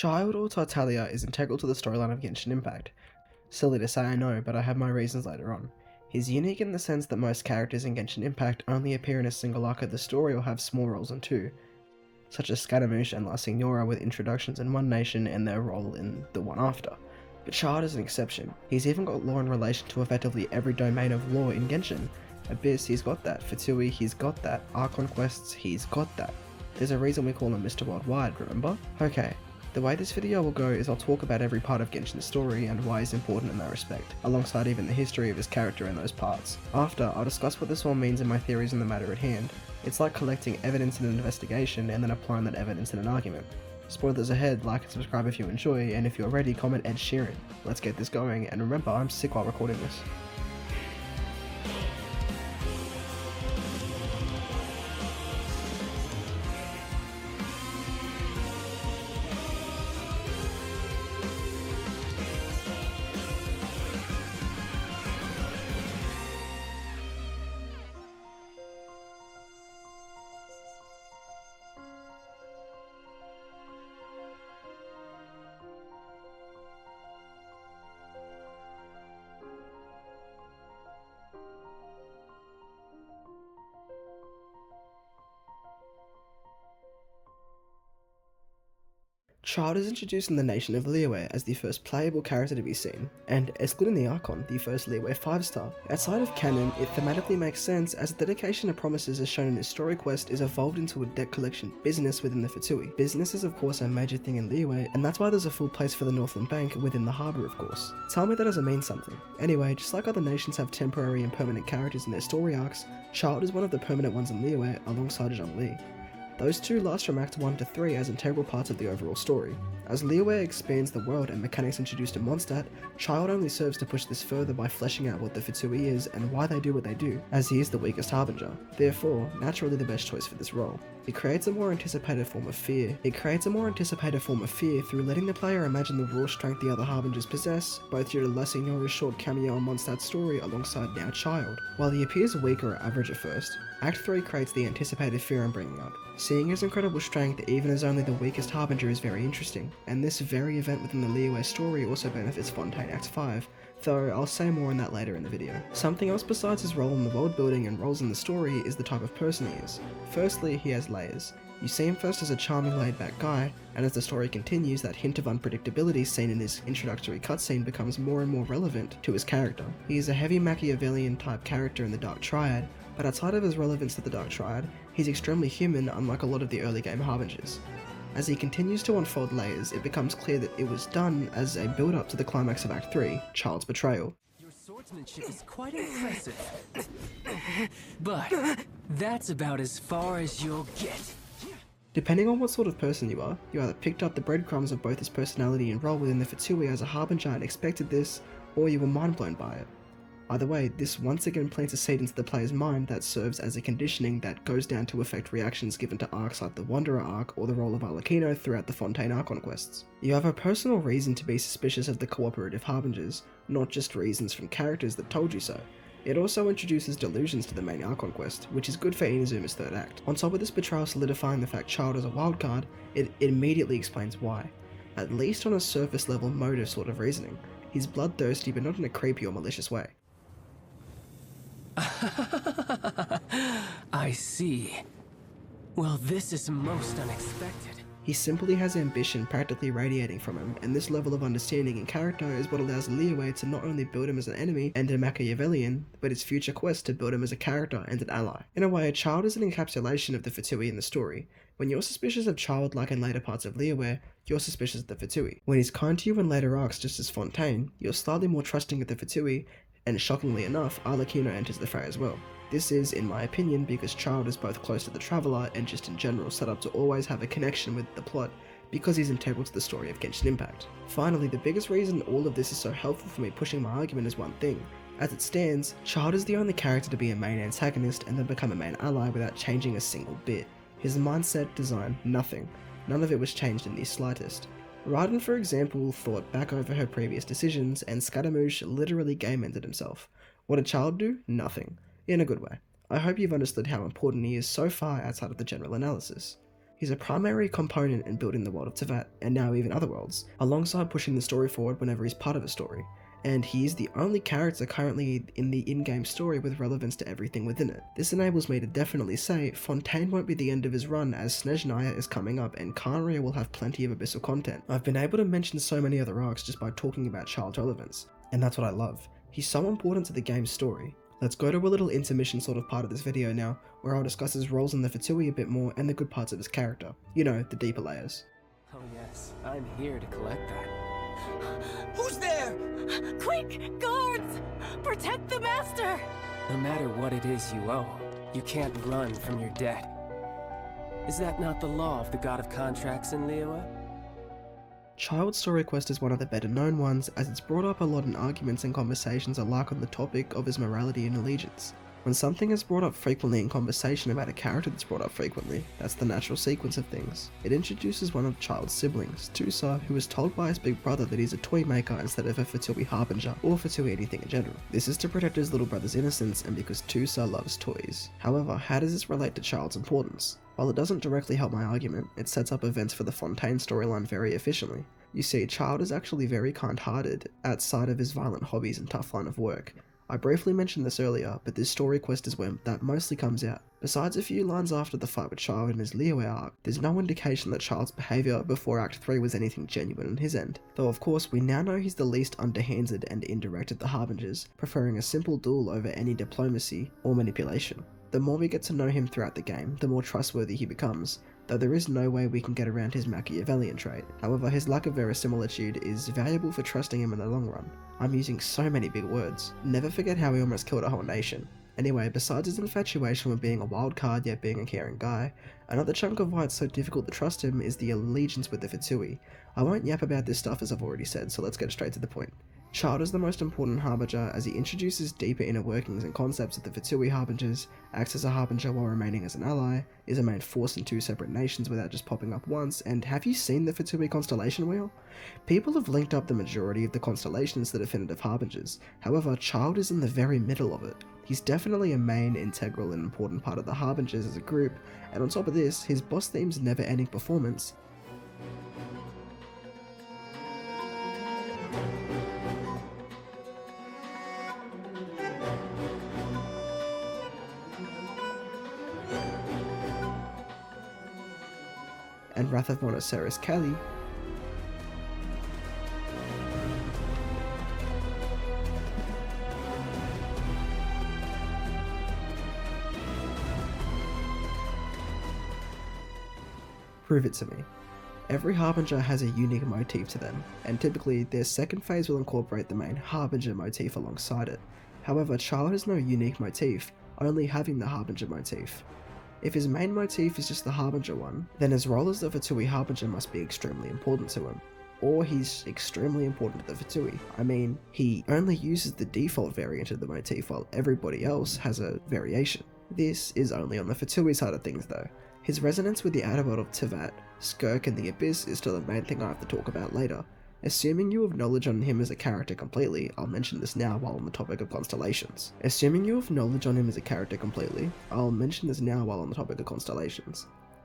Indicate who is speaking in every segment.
Speaker 1: Childe or Tartaglia is integral to the storyline of Genshin Impact. Silly to say, I know, but I have my reasons later on. He's unique in the sense that most characters in Genshin Impact only appear in a single arc of the story or have small roles in two, such as Scaramouche and La Signora with introductions in one nation and their role in the one after. But Childe is an exception. He's even got lore in relation to effectively every domain of lore in Genshin. Abyss, he's got that. Fatui, he's got that. Archon quests, he's got that. There's a reason we call him Mr. Worldwide, remember? Okay, the way this video will go is I'll talk about every part of Genshin's story and why he's important in that respect, alongside even the history of his character in those parts. After, I'll discuss what this all means and my theories on the matter at hand. It's like collecting evidence in an investigation and then applying that evidence in an argument. Spoilers ahead, like and subscribe if you enjoy, and if you're ready, comment Ed Sheeran. Let's get this going, and remember, I'm sick while recording this. Childe is introduced in the nation of Liyue as the first playable character to be seen, and excluding the Archon, the first Liyue 5-star. Outside of canon, it thematically makes sense as the dedication to promises as shown in his story quest is evolved into a debt collection business within the Fatui. Business is of course a major thing in Liyue, and that's why there's a full place for the Northland Bank within the harbour of course. Tell me that doesn't mean something. Anyway, just like other nations have temporary and permanent characters in their story arcs, Childe is one of the permanent ones in Liyue alongside Zhongli. Those two last from Act 1 to 3 as integral parts of the overall story. As Liyue expands the world and mechanics introduced to Mondstadt, Childe only serves to push this further by fleshing out what the Fatui is and why they do what they do, as he is the weakest harbinger, therefore naturally the best choice for this role. It creates a more anticipated form of fear. Through letting the player imagine the raw strength the other harbingers possess, both due to La Signora's short cameo in Mondstadt's story alongside now Childe. While he appears weak or average at first, Act 3 creates the anticipated fear I'm bringing up. Seeing his incredible strength even as only the weakest harbinger is very interesting, and this very event within the Liyue story also benefits Fontaine Act 5, though I'll say more on that later in the video. Something else besides his role in the world building and roles in the story is the type of person he is. Firstly, he has layers. You see him first as a charming laid-back guy, and as the story continues, that hint of unpredictability seen in his introductory cutscene becomes more and more relevant to his character. He is a heavy Machiavellian type character in the Dark Triad, but outside of his relevance to the Dark Triad, he's extremely human unlike a lot of the early game harbingers. As he continues to unfold layers, it becomes clear that it was done as a build-up to the climax of Act 3, Childe's betrayal.
Speaker 2: Your swordsmanship is quite impressive, but that's about as far as you'll get.
Speaker 1: Depending on what sort of person you are, you either picked up the breadcrumbs of both his personality and role within the Fatui as a harbinger and expected this, or you were mind blown by it. Either way, this once again plants a seed into the player's mind that serves as a conditioning that goes down to affect reactions given to arcs like the Wanderer arc or the role of Arlecchino throughout the Fontaine Archon quests. You have a personal reason to be suspicious of the cooperative harbingers, not just reasons from characters that told you so. It also introduces delusions to the main Archon quest, which is good for Inazuma's third act. On top of this betrayal solidifying the fact Childe is a wildcard, it immediately explains why. At least on a surface level motive sort of reasoning. He's bloodthirsty but not in a creepy or malicious way.
Speaker 2: I see. Well, this is most unexpected.
Speaker 1: He simply has ambition practically radiating from him, and this level of understanding and character is what allows Liyue to not only build him as an enemy and a Machiavellian, but his future quest to build him as a character and an ally. In a way, Childe is an encapsulation of the Fatui in the story. When you're suspicious of Childe like in later parts of Liyue, you're suspicious of the Fatui. When he's kind to you in later arcs just as Fontaine, you're slightly more trusting of the Fatui, and shockingly enough, Arlecchino enters the fray as well. This is, in my opinion, because Childe is both close to the Traveller and just in general set up to always have a connection with the plot because he's integral to the story of Genshin Impact. Finally, the biggest reason all of this is so helpful for me pushing my argument is one thing. As it stands, Childe is the only character to be a main antagonist and then become a main ally without changing a single bit. His mindset, design, nothing. None of it was changed in the slightest. Raiden, for example, thought back over her previous decisions, and Scaramouche literally game-ended himself. What did Childe do? Nothing. In a good way. I hope you've understood how important he is so far outside of the general analysis. He's a primary component in building the world of Teyvat, and now even other worlds, alongside pushing the story forward whenever he's part of a story. And he is the only character currently in the in-game story with relevance to everything within it. This enables me to definitely say Fontaine won't be the end of his run, as Snezhnaya is coming up and Khaenri'ah will have plenty of abyssal content. I've been able to mention so many other arcs just by talking about Childe's relevance, and that's what I love. He's so important to the game's story. Let's go to a little intermission sort of part of this video now, where I'll discuss his roles in the Fatui a bit more and the good parts of his character. You know, the deeper layers.
Speaker 2: Oh yes, I'm here to collect that.
Speaker 3: Who's there?
Speaker 4: Quick, guards! Protect the master!
Speaker 2: No matter what it is you owe, you can't run from your debt. Is that not the law of the god of contracts in Liyue?
Speaker 1: Childe's story quest is one of the better known ones, as it's brought up a lot in arguments and conversations alike on the topic of his morality and allegiance. When something is brought up frequently in conversation about a character that's brought up frequently, that's the natural sequence of things. It introduces one of Childe's siblings, Tusa, who is told by his big brother that he's a toy maker instead of a Fatui harbinger, or Fatui anything in general. This is to protect his little brother's innocence and because Tusa loves toys. However, how does this relate to Childe's importance? While it doesn't directly help my argument, it sets up events for the Fontaine storyline very efficiently. You see, Childe is actually very kind-hearted, outside of his violent hobbies and tough line of work. I briefly mentioned this earlier, but this story quest is where that mostly comes out. Besides a few lines after the fight with Childe in his Liyue arc, there's no indication that Childe's behaviour before Act 3 was anything genuine on his end. Though of course, we now know he's the least underhanded and indirect of the Harbingers, preferring a simple duel over any diplomacy or manipulation. The more we get to know him throughout the game, the more trustworthy he becomes, though there is no way we can get around his Machiavellian trait. However, his lack of verisimilitude is valuable for trusting him in the long run. I'm using so many big words. Never forget how he almost killed a whole nation. Anyway, besides his infatuation with being a wild card yet being a caring guy, another chunk of why it's so difficult to trust him is the allegiance with the Fatui. I won't yap about this stuff as I've already said, so let's get straight to the point. Childe is the most important Harbinger as he introduces deeper inner workings and concepts of the Fatui Harbingers, acts as a Harbinger while remaining as an ally, is a main force in two separate nations without just popping up once, and have you seen the Fatui constellation wheel? People have linked up the majority of the constellations to the definitive Harbingers, however Childe is in the very middle of it. He's definitely a main, integral and important part of the Harbingers as a group, and on top of this, his boss theme's never-ending performance and Wrath of Monoceros Kelly prove it to me. Every Harbinger has a unique motif to them, and typically their second phase will incorporate the main Harbinger motif alongside it. However, Childe has no unique motif, only having the Harbinger motif. If his main motif is just the Harbinger one, then his role as the Fatui Harbinger must be extremely important to him. Or he's extremely important to the Fatui. I mean, he only uses the default variant of the motif while everybody else has a variation. This is only on the Fatui side of things though. His resonance with the outer world of Teyvat, Skirk and the Abyss is still the main thing I have to talk about later. Assuming you have knowledge on him as a character completely, I'll mention this now while on the topic of constellations.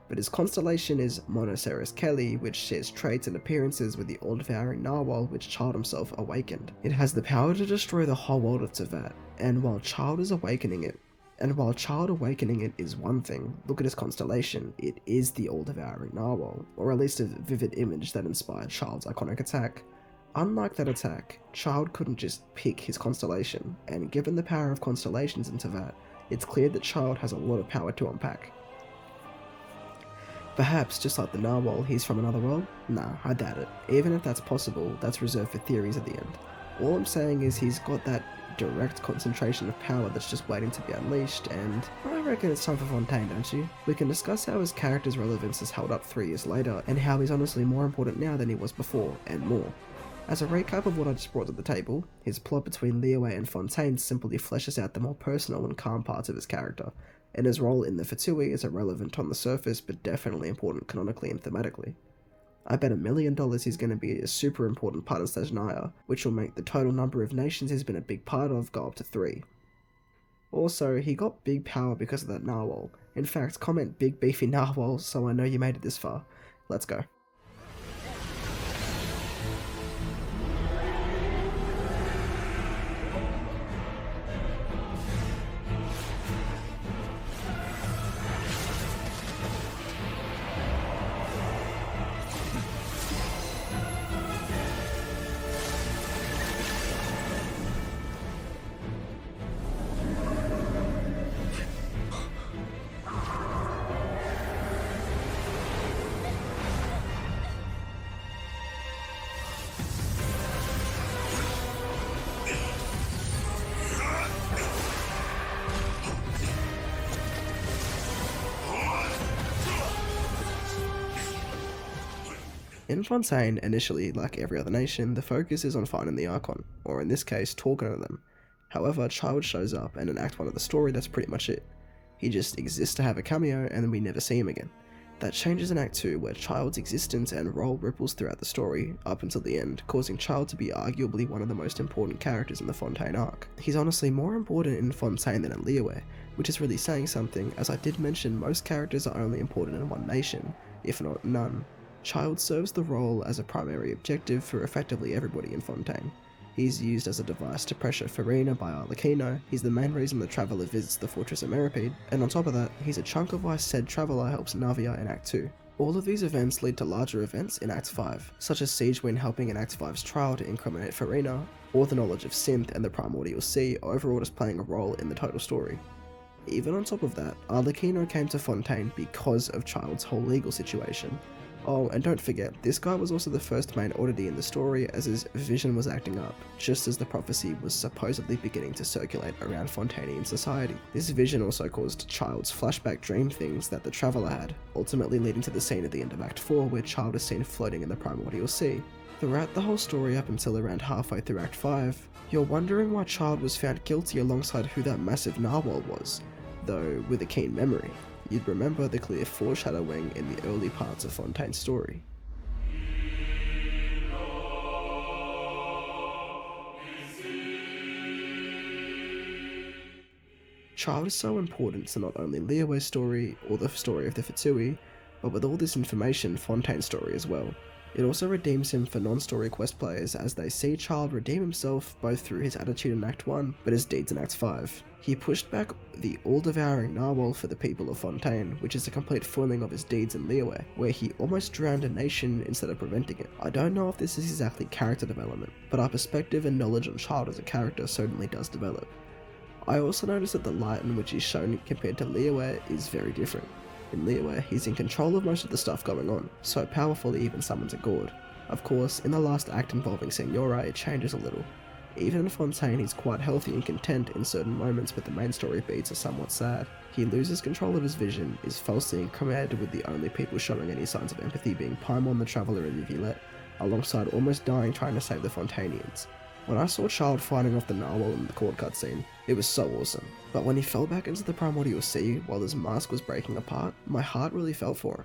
Speaker 1: But his constellation is Monoceros Kelly, which shares traits and appearances with the all-devouring Narwhal which Childe himself awakened. It has the power to destroy the whole world of Teyvat, and while Childe awakening it is one thing, look at his constellation, it is the all-devouring Narwhal, or at least a vivid image that inspired Childe's iconic attack. Unlike that attack, Childe couldn't just pick his constellation, and given the power of constellations in Teyvat, it's clear that Childe has a lot of power to unpack. Perhaps, just like the Narwhal, he's from another world? Nah, I doubt it. Even if that's possible, that's reserved for theories at the end. All I'm saying is he's got that direct concentration of power that's just waiting to be unleashed, and I reckon it's time for Fontaine, don't you? We can discuss how his character's relevance is held up 3 years later, and how he's honestly more important now than he was before, and more. As a recap of what I just brought to the table, his plot between Liyue and Fontaine simply fleshes out the more personal and calm parts of his character, and his role in the Fatui is irrelevant on the surface but definitely important canonically and thematically. I bet $1 million he's going to be a super important part of Snezhnaya, which will make the total number of nations he's been a big part of go up to 3. Also, he got big power because of that Narwhal, In fact, comment big beefy narwhal so I know you made it this far. Let's go. In Fontaine, initially, like every other nation, the focus is on finding the Archon, or in this case, talking to them. However, Childe shows up, and in Act 1 of the story, that's pretty much it. He just exists to have a cameo, and then we never see him again. That changes in Act 2, where Childe's existence and role ripples throughout the story, up until the end, causing Childe to be arguably one of the most important characters in the Fontaine arc. He's honestly more important in Fontaine than in Liyue, which is really saying something, as I did mention most characters are only important in one nation, if not none. Childe serves the role as a primary objective for effectively everybody in Fontaine. He's used as a device to pressure Furina by Arlecchino, he's the main reason the Traveller visits the Fortress of Meripede, and on top of that, he's a chunk of why said Traveller helps Navia in Act 2. All of these events lead to larger events in Act 5, such as Siegewin helping in Act 5's trial to incriminate Furina, or the knowledge of Synth and the Primordial Sea overall just playing a role in the total story. Even on top of that, Arlecchino came to Fontaine because of Childe's whole legal situation. Oh, and don't forget, this guy was also the first main oddity in the story as his vision was acting up, just as the prophecy was supposedly beginning to circulate around Fontainian society. This vision also caused Childe's flashback dream things that the Traveller had, ultimately leading to the scene at the end of Act 4 where Childe is seen floating in the Primordial Sea. Throughout the whole story up until around halfway through Act 5, you're wondering why Childe was found guilty alongside who that massive narwhal was, though with a keen memory. You'd remember the clear foreshadowing in the early parts of Fontaine's story. Childe is so important to not only Liyue's story or the story of the Fatui, but with all this information, Fontaine's story as well. It also redeems him for non-story quest players as they see Childe redeem himself both through his attitude in Act 1, but his deeds in Act 5. He pushed back the all-devouring narwhal for the people of Fontaine, which is a complete foiling of his deeds in Liyue, where he almost drowned a nation instead of preventing it. I don't know if this is exactly character development, but our perspective and knowledge on Childe as a character certainly does develop. I also noticed that the light in which he's shown compared to Liyue is very different. In Liyue, he's in control of most of the stuff going on, so powerful he even summons a gourd. Of course, in the last act involving Signora, it changes a little. Even in Fontaine, he's quite healthy and content in certain moments, but the main story beats are somewhat sad. He loses control of his vision, is falsely incriminated with the only people showing any signs of empathy being Paimon the Traveller and Neuvillette, alongside almost dying trying to save the Fontainians. When I saw Childe fighting off the Narwhal in the court cutscene, it was so awesome. But when he fell back into the Primordial Sea while his mask was breaking apart, my heart really fell for him.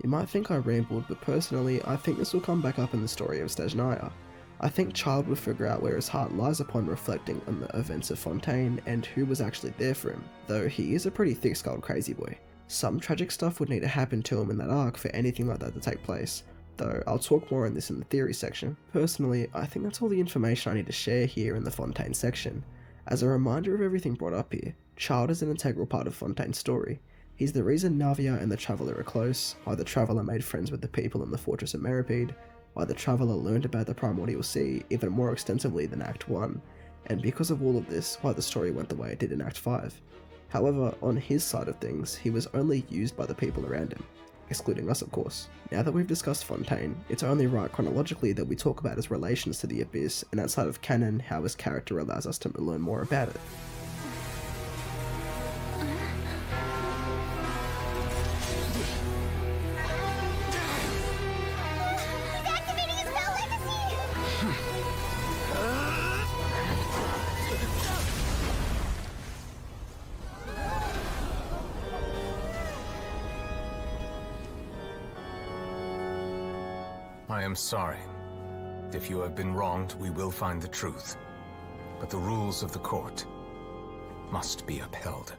Speaker 1: You might think I rambled, but personally, I think this will come back up in the story of Snezhnaya. I think Childe will figure out where his heart lies upon reflecting on the events of Fontaine and who was actually there for him, though he is a pretty thick-skulled crazy boy. Some tragic stuff would need to happen to him in that arc for anything like that to take place, though I'll talk more on this in the theory section. Personally, I think that's all the information I need to share here in the Fontaine section. As a reminder of everything brought up here, Childe is an integral part of Fontaine's story. He's the reason Navia and the Traveller are close, why the Traveller made friends with the people in the Fortress of Meripede, why the Traveller learned about the Primordial Sea even more extensively than Act 1, and because of all of this, why the story went the way it did in Act 5. However, on his side of things, he was only used by the people around him, excluding us of course. Now that we've discussed Fontaine, it's only right chronologically that we talk about his relations to the Abyss, and outside of canon, how his character allows us to learn more about it.
Speaker 3: I am sorry. If you have been wronged, we will find the truth. But the rules of the court must be upheld.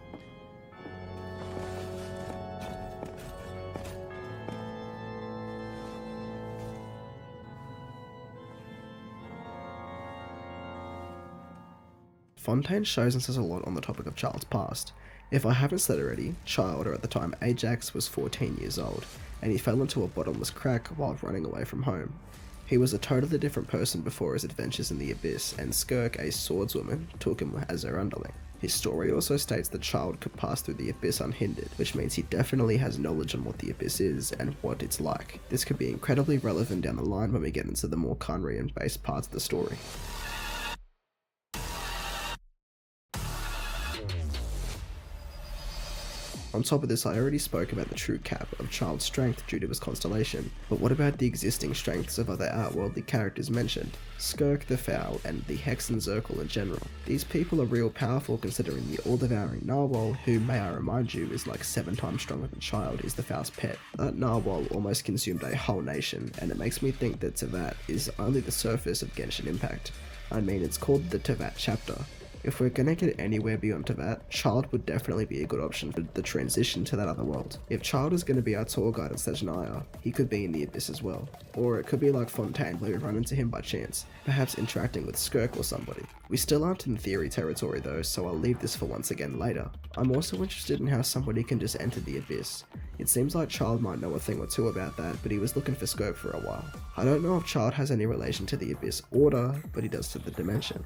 Speaker 1: Fontaine shows and says a lot on the topic of Childe's past. If I haven't said already, Childe, or at the time Ajax, was 14 years old, and he fell into a bottomless crack while running away from home. He was a totally different person before his adventures in the Abyss, and Skirk, a swordswoman, took him as her underling. His story also states that Childe could pass through the Abyss unhindered, which means he definitely has knowledge on what the Abyss is and what it's like. This could be incredibly relevant down the line when we get into the more Khaenri'ah-based parts of the story. On top of this, I already spoke about the true cap of Childe's strength due to his constellation, but what about the existing strengths of other outworldly characters mentioned? Skirk the Foul and the Hexen Zircle in general. These people are real powerful considering the all-devouring Narwhal, who, may I remind you, is like 7 times stronger than Childe, is the Foul's pet. That Narwhal almost consumed a whole nation, and it makes me think that Teyvat is only the surface of Genshin Impact. I mean, it's called the Teyvat chapter. If we're gonna get anywhere beyond Teyvat, Childe would definitely be a good option for the transition to that other world. If Childe is gonna be our tour guide in Snezhnaya, he could be in the Abyss as well. Or it could be like Fontaine, where we run into him by chance, perhaps interacting with Skirk or somebody. We still aren't in theory territory though, so I'll leave this for once again later. I'm also interested in how somebody can just enter the Abyss. It seems like Childe might know a thing or two about that, but he was looking for Skirk for a while. I don't know if Childe has any relation to the Abyss Order, but he does to the Dimension.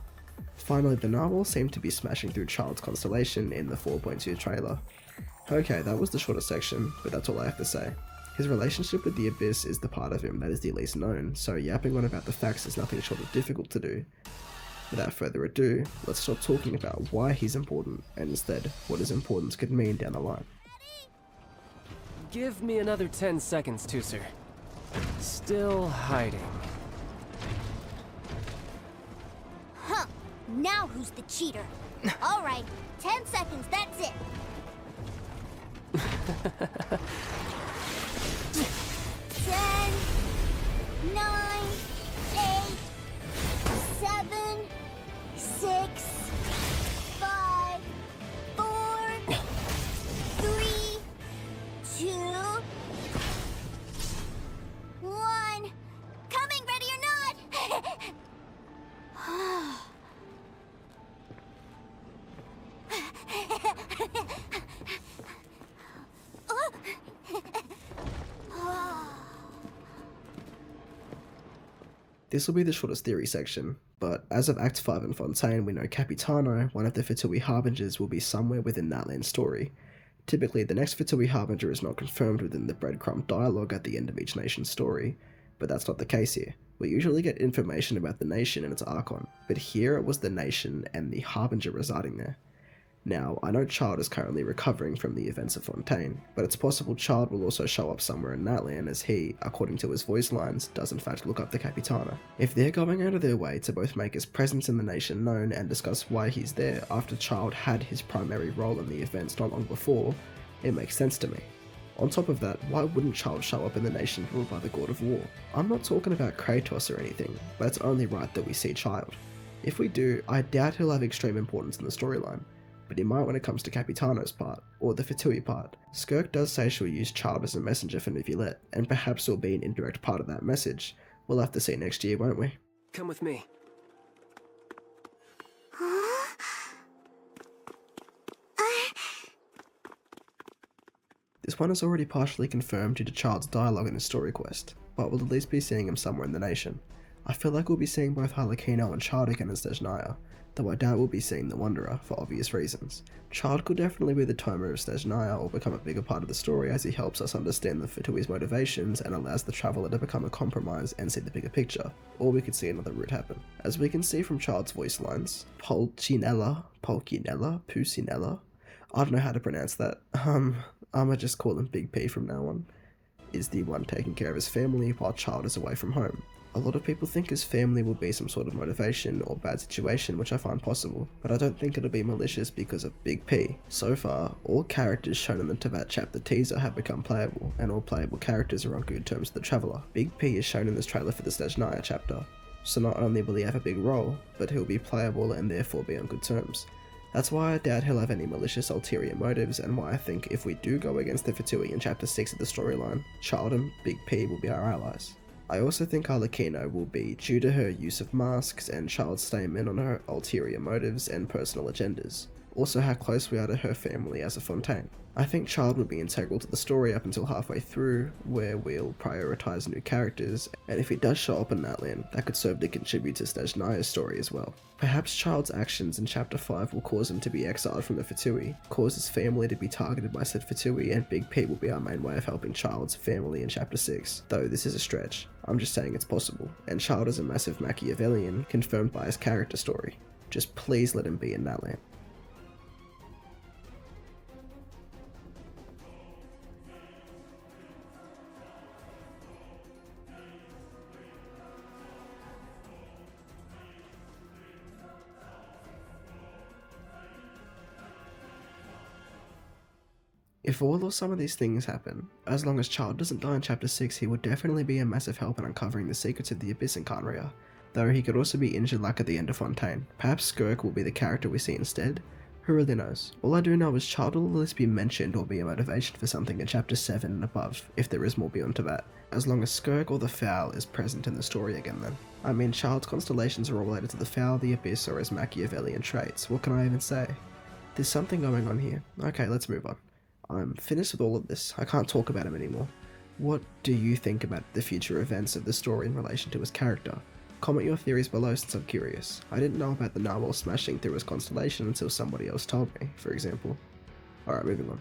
Speaker 1: Finally, the Narwhal seemed to be smashing through Childe's constellation in the 4.2 trailer. Okay, that was the shortest section, but that's all I have to say. His relationship with the Abyss is the part of him that is the least known, so yapping on about the facts is nothing short of difficult to do. Without further ado, let's stop talking about why he's important, and instead, what his importance could mean down the line.
Speaker 2: Give me another 10 seconds, Tusser. Still hiding.
Speaker 5: Huh. Now who's the cheater? Alright, 10 seconds, that's it. 10, 9, 8, 7, 6, 5, 4, 3, 2, 1. Coming, ready or not!
Speaker 1: This will be the shortest theory section, but as of Act 5 in Fontaine, we know Capitano, one of the Fatui Harbingers, will be somewhere within Natlan's story. Typically, the next Fatui Harbinger is not confirmed within the breadcrumb dialogue at the end of each nation's story, but that's not the case here. We usually get information about the nation and its Archon, but here it was the nation and the Harbinger residing there. Now, I know Childe is currently recovering from the events of Fontaine, but it's possible Childe will also show up somewhere in Natlan as he, according to his voice lines, does in fact look up to Capitano. If they're going out of their way to both make his presence in the nation known and discuss why he's there after Childe had his primary role in the events not long before, it makes sense to me. On top of that, why wouldn't Childe show up in the nation ruled by the God of War? I'm not talking about Kratos or anything, but it's only right that we see Childe. If we do, I doubt he'll have extreme importance in the storyline, but he might when it comes to Capitano's part, or the Fatui part. Skirk does say she'll use Childe as a messenger for Neuvillette, and perhaps he'll be an indirect part of that message. We'll have to see next year, won't we?
Speaker 2: Come with me.
Speaker 1: This one is already partially confirmed due to Childe's dialogue in his story quest, but we'll at least be seeing him somewhere in the nation. I feel like we'll be seeing both Arlecchino and Childe again in Snezhnaya, though I doubt we'll be seeing the Wanderer for obvious reasons. Childe could definitely be the Tomer of Snezhnaya or become a bigger part of the story as he helps us understand the Fatui's motivations and allows the traveller to become a compromise and see the bigger picture, or we could see another route happen. As we can see from Childe's voice lines, Polchinella, Pusinella, I don't know how to pronounce that, I'ma just call him Big P from now on, is the one taking care of his family while Childe is away from home. A lot of people think his family will be some sort of motivation or bad situation, which I find possible, but I don't think it'll be malicious because of Big P. So far, all characters shown in the Teyvat chapter teaser have become playable, and all playable characters are on good terms with the Traveler. Big P is shown in this trailer for the Snezhnaya chapter, so not only will he have a big role, but he'll be playable and therefore be on good terms. That's why I doubt he'll have any malicious ulterior motives, and why I think if we do go against the Fatui in chapter 6 of the storyline, Childe and Big P will be our allies. I also think Arlecchino will be due to her use of masks and Childe's statement on her ulterior motives and personal agendas. Also how close we are to her family as a Fontaine. I think Childe will be integral to the story up until halfway through, where we'll prioritise new characters, and if he does show up in Natlan, that could serve to contribute to Snezhnaya's story as well. Perhaps Childe's actions in chapter 5 will cause him to be exiled from the Fatui, cause his family to be targeted by said Fatui, and Big P will be our main way of helping Childe's family in chapter 6, though this is a stretch. I'm just saying it's possible, and Childe is a massive Machiavellian, confirmed by his character story. Just please let him be in Natlan. If all or some of these things happen, as long as Childe doesn't die in chapter 6, he would definitely be a massive help in uncovering the secrets of the Abyss in Khaenri'ah, though he could also be injured like at the end of Fontaine. Perhaps Skirk will be the character we see instead? Who really knows? All I do know is Childe will at least be mentioned or be a motivation for something in chapter 7 and above, if there is more beyond Teyvat, as long as Skirk or the Foul is present in the story again then. I mean, Childe's constellations are all related to the Foul, the Abyss, or his Machiavellian traits. What can I even say? There's something going on here. Okay, let's move on. I'm finished with all of this. I can't talk about him anymore. What do you think about the future events of the story in relation to his character? Comment your theories below since I'm curious. I didn't know about the Narwhal smashing through his constellation until somebody else told me, for example. Alright, moving on.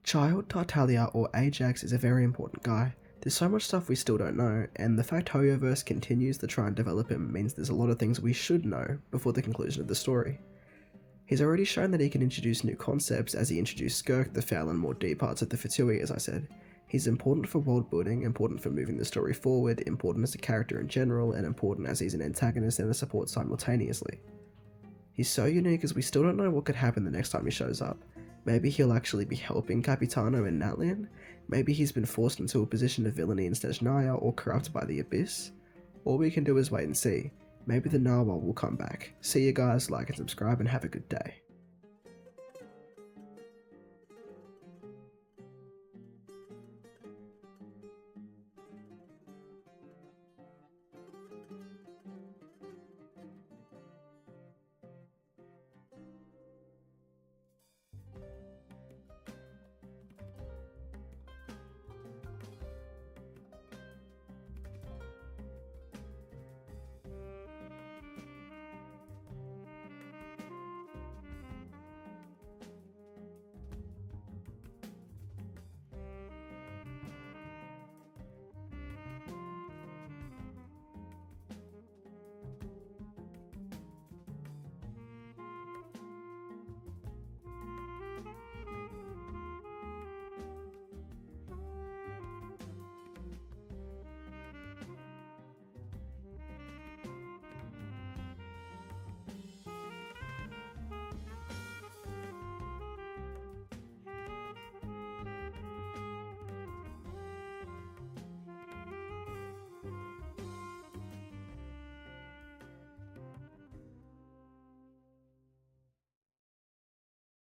Speaker 1: Childe, Tartaglia, or Ajax is a very important guy. There's so much stuff we still don't know, and the fact Hoyoverse continues to try and develop him means there's a lot of things we should know before the conclusion of the story. He's already shown that he can introduce new concepts, as he introduced Skirk, the Foul, and more deep parts of the Fatui, as I said. He's important for world building, important for moving the story forward, important as a character in general, and important as he's an antagonist and a support simultaneously. He's so unique as we still don't know what could happen the next time he shows up. Maybe he'll actually be helping Capitano in Natlan? Maybe he's been forced into a position of villainy in Snezhnaya or corrupted by the Abyss? All we can do is wait and see. Maybe the Narwhal will come back. See you guys, like and subscribe, and have a good day.